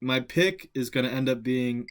my pick is going to end up being.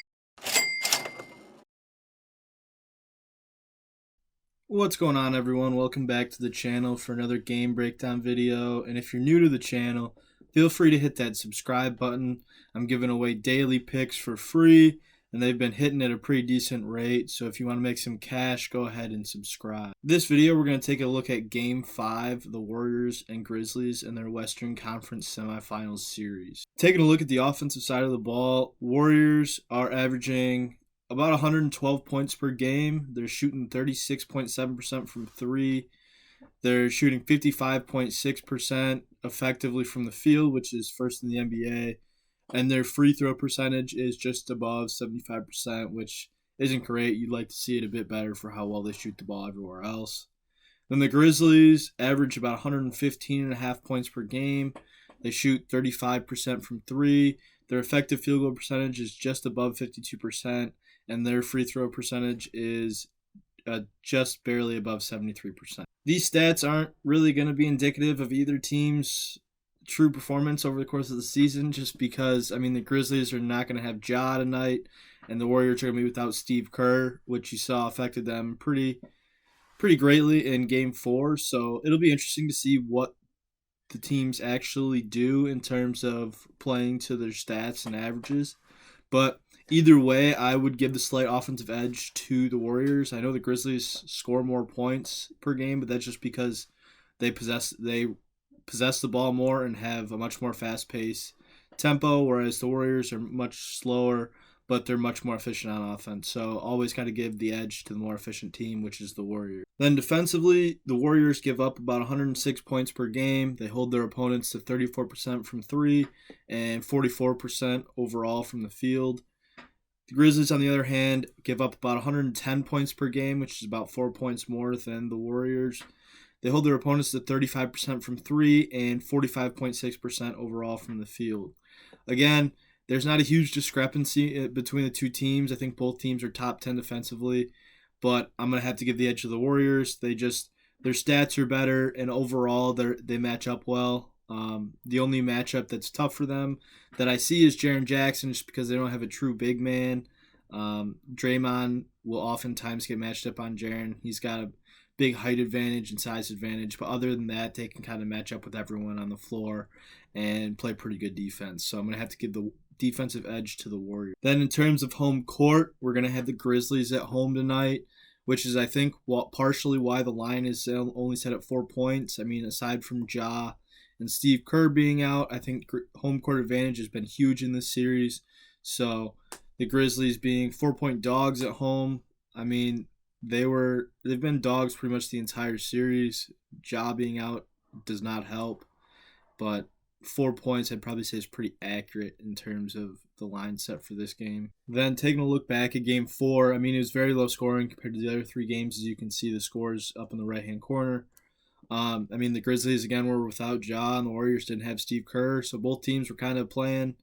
What's going on, everyone? Welcome back to the channel for another game breakdown video. And if you're new to the channel, feel free to hit that subscribe button. I'm giving away daily picks for free, and they've been hitting at a pretty decent rate. So if you want to make some cash, go ahead and subscribe. This video, we're going to take a look at Game 5, the Warriors and Grizzlies in their Western Conference Semifinals series. Taking a look at the offensive side of the ball, Warriors are averaging about 112 points per game. They're shooting 36.7% from three. They're shooting 55.6% effectively from the field, which is first in the NBA. And their free throw percentage is just above 75%, which isn't great. You'd like to see it a bit better for how well they shoot the ball everywhere else. Then the Grizzlies average about 115.5 points per game. They shoot 35% from three. Their effective field goal percentage is just above 52%, and their free throw percentage is just barely above 73%. These stats aren't really going to be indicative of either team's true performance over the course of the season, just because, the Grizzlies are not going to have Ja tonight, and the Warriors are going to be without Steve Kerr, which you saw affected them pretty greatly in Game 4. So it'll be interesting to see what the teams actually do in terms of playing to their stats and averages. But either way, I would give the slight offensive edge to the Warriors. I know the Grizzlies score more points per game, but that's just because they possess the ball more and have a much more fast-paced tempo, whereas the Warriors are much slower, but they're much more efficient on offense. So always got to give the edge to the more efficient team, which is the Warriors. Then defensively, the Warriors give up about 106 points per game. They hold their opponents to 34% from three and 44% overall from the field. The Grizzlies, on the other hand, give up about 110 points per game, which is about 4 points more than the Warriors. They hold their opponents to 35% from three and 45.6% overall from the field. Again, there's not a huge discrepancy between the two teams. I think both teams are top 10 defensively, but I'm going to have to give the edge to the Warriors. Their stats are better, and overall they match up well. The only matchup that's tough for them that I see is Jaren Jackson, just because they don't have a true big man. Draymond will oftentimes get matched up on Jaren. He's got a big height advantage and size advantage, but other than that, they can kind of match up with everyone on the floor and play pretty good defense. So I'm going to have to give the defensive edge to the Warriors. Then in terms of home court, we're going to have the Grizzlies at home tonight, which is, I think, partially why the line is only set at 4 points. Aside from Ja and Steve Kerr being out, I think home court advantage has been huge in this series. So the Grizzlies being 4-point dogs at home, they've been dogs pretty much the entire series. Ja being out does not help, but 4 points I'd probably say is pretty accurate in terms of the line set for this game. Then taking a look back at Game 4, it was very low scoring compared to the other three games. As you can see, the scores up in the right-hand corner. The Grizzlies, again, were without Ja, and the Warriors didn't have Steve Kerr, so both teams were kind of playing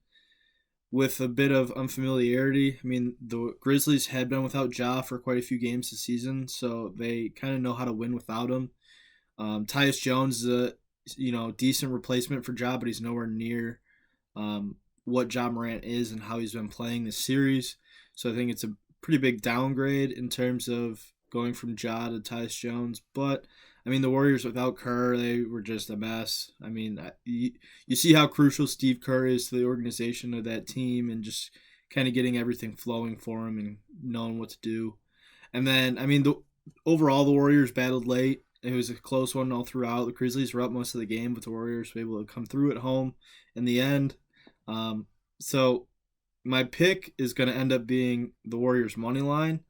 with a bit of unfamiliarity. The Grizzlies had been without Ja for quite a few games this season, so they kind of know how to win without him. Tyus Jones is a decent replacement for Ja, but he's nowhere near what Ja Morant is and how he's been playing this series. So I think it's a pretty big downgrade in terms of going from Ja to Tyus Jones. But the Warriors without Kerr, they were just a mess. You see how crucial Steve Kerr is to the organization of that team, and just kind of getting everything flowing for him and knowing what to do. And then, overall, the Warriors battled late. It was a close one all throughout. The Grizzlies were up most of the game, but the Warriors were able to come through at home in the end. So my pick is going to end up being the Warriors' money line.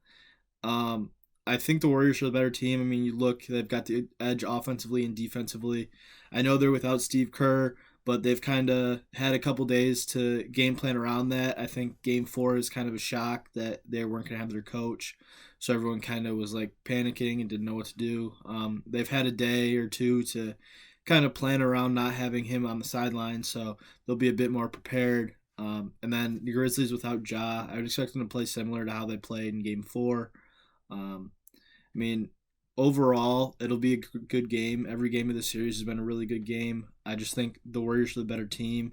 I think the Warriors are the better team. You look, they've got the edge offensively and defensively. I know they're without Steve Kerr, but they've kind of had a couple days to game plan around that. I think Game 4 is kind of a shock that they weren't going to have their coach. So everyone kind of was like panicking and didn't know what to do. They've had a day or two to kind of plan around not having him on the sideline, so they'll be a bit more prepared. And then the Grizzlies without Ja, I would expect them to play similar to how they played in Game 4. I mean, Overall, it'll be a good game. Every game of the series has been a really good game. I just think the Warriors are the better team.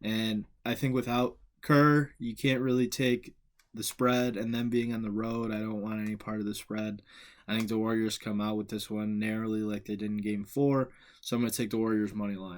And I think without Kerr, you can't really take the spread, and then being on the road, I don't want any part of the spread. I think the Warriors come out with this one narrowly like they did in Game 4, so I'm going to take the Warriors money line.